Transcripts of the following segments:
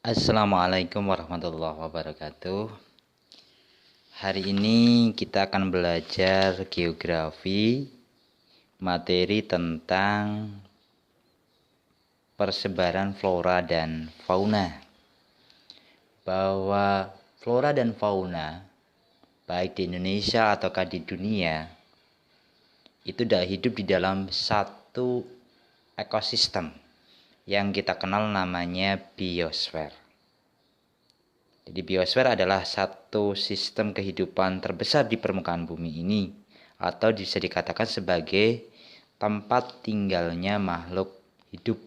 Assalamualaikum warahmatullahi wabarakatuh. Hari ini kita akan belajar geografi, materi tentang persebaran flora dan fauna. Bahwa flora dan fauna, baik di Indonesia ataukah di dunia, itu sudah hidup di dalam satu ekosistem yang kita kenal namanya biosfer. Jadi biosfer adalah satu sistem kehidupan terbesar di permukaan bumi ini, atau bisa dikatakan sebagai tempat tinggalnya makhluk hidup.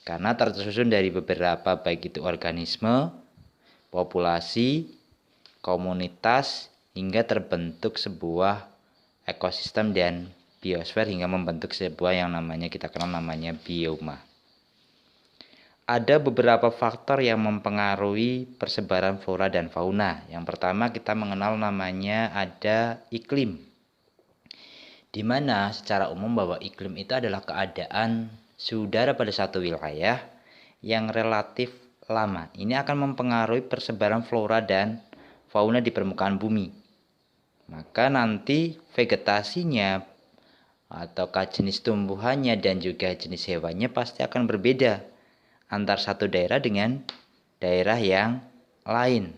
Karena tersusun dari beberapa baik itu organisme, populasi, komunitas, hingga terbentuk sebuah ekosistem dan biosfer hingga membentuk sebuah yang kita kenal namanya bioma. Ada beberapa faktor yang mempengaruhi persebaran flora dan fauna. Yang pertama kita mengenal namanya ada iklim. Di mana secara umum bahwa iklim itu adalah keadaan suhu udara pada satu wilayah yang relatif lama. Ini akan mempengaruhi persebaran flora dan fauna di permukaan bumi. Maka nanti vegetasinya ataukah jenis tumbuhannya dan juga jenis hewannya pasti akan berbeda antar satu daerah dengan daerah yang lain.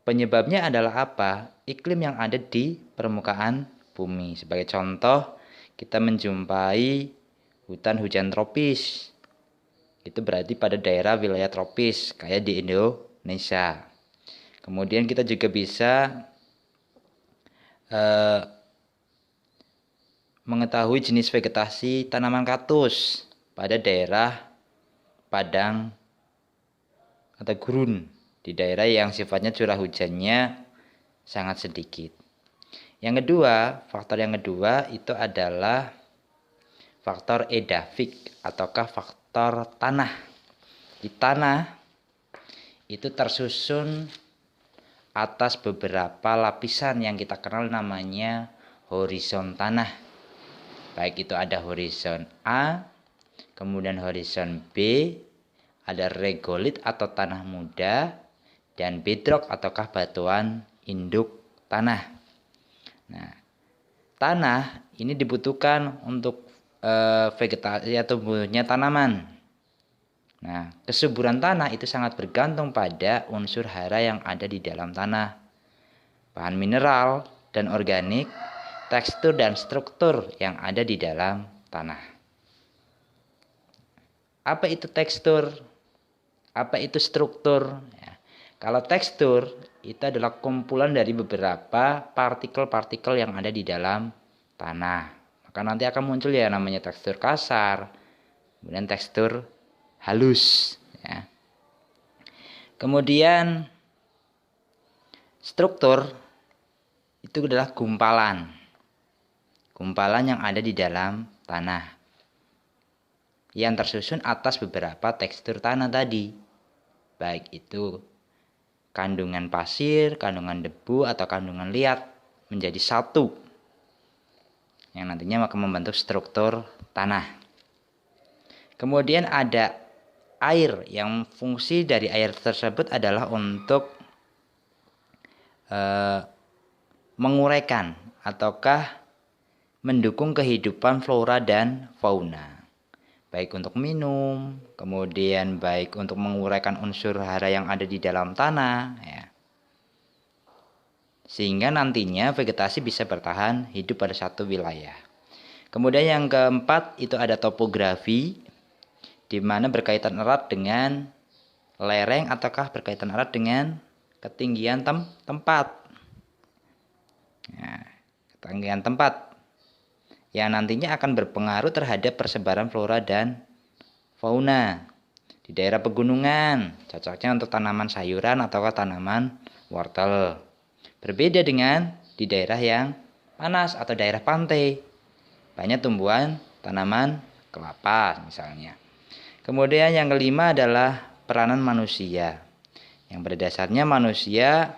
Penyebabnya adalah apa? Iklim yang ada di permukaan bumi. Sebagai contoh, kita menjumpai hutan hujan tropis. Itu berarti pada daerah wilayah tropis, kayak di Indonesia. Kemudian kita juga bisa mengetahui jenis vegetasi tanaman kaktus pada daerah padang atau gurun, di daerah yang sifatnya curah hujannya sangat sedikit. Faktor yang kedua itu adalah faktor edafik ataukah faktor tanah. Di tanah itu tersusun atas beberapa lapisan yang kita kenal namanya horizon tanah. Baik itu ada horizon A, kemudian horizon B, ada regolit atau tanah muda, dan bedrock ataukah batuan induk tanah. Nah, tanah ini dibutuhkan untuk vegetasi atau tumbuhnya tanaman. Nah, kesuburan tanah itu sangat bergantung pada unsur hara yang ada di dalam tanah, bahan mineral dan organik, tekstur dan struktur yang ada di dalam tanah. Apa itu tekstur? Apa itu struktur? Ya. Kalau tekstur itu adalah kumpulan dari beberapa partikel-partikel yang ada di dalam tanah. Maka nanti akan muncul ya namanya tekstur kasar, kemudian tekstur halus. Ya. Kemudian struktur itu adalah gumpalan yang ada di dalam tanah yang tersusun atas beberapa tekstur tanah tadi, baik itu kandungan pasir, kandungan debu, atau kandungan liat menjadi satu yang nantinya akan membentuk struktur tanah. Kemudian ada air, yang fungsi dari air tersebut adalah untuk menguraikan ataukah mendukung kehidupan flora dan fauna, baik untuk minum, kemudian baik untuk menguraikan unsur hara yang ada di dalam tanah, ya. Sehingga nantinya vegetasi bisa bertahan hidup pada satu wilayah. Kemudian yang keempat itu ada topografi, di mana berkaitan erat dengan lereng ataukah berkaitan erat dengan ketinggian tempat. Nah, ketinggian tempat yang nantinya akan berpengaruh terhadap persebaran flora dan fauna. Di daerah pegunungan cocoknya untuk tanaman sayuran atau tanaman wortel. Berbeda dengan di daerah yang panas atau daerah pantai, banyak tumbuhan tanaman kelapa misalnya. Kemudian yang kelima adalah peranan manusia, yang pada dasarnya manusia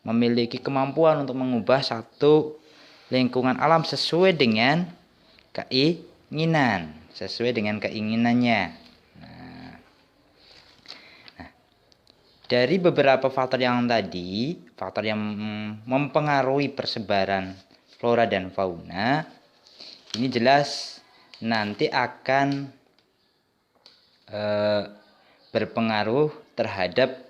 memiliki kemampuan untuk mengubah satu lingkungan alam sesuai dengan keinginannya. Nah, dari beberapa faktor yang tadi, faktor yang mempengaruhi persebaran flora dan fauna, ini jelas nanti akan berpengaruh terhadap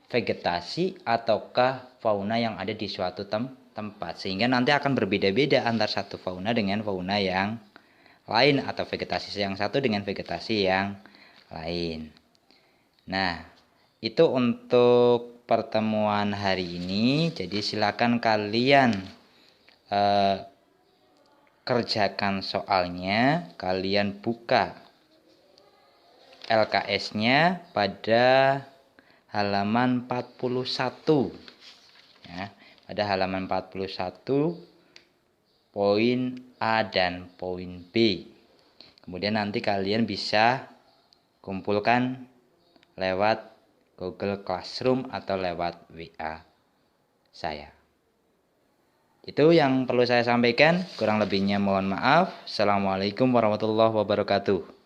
vegetasi ataukah fauna yang ada di suatu tempat, sehingga nanti akan berbeda-beda antar satu fauna dengan fauna yang lain atau vegetasi yang satu dengan vegetasi yang lain. Nah, itu untuk pertemuan hari ini. Jadi silakan kalian kerjakan soalnya, kalian buka LKS-nya pada halaman 41 ya, pada halaman 41 poin A dan poin B. Kemudian nanti kalian bisa kumpulkan lewat Google Classroom atau lewat WA saya. Itu yang perlu saya sampaikan, kurang lebihnya mohon maaf. Assalamualaikum warahmatullahi wabarakatuh.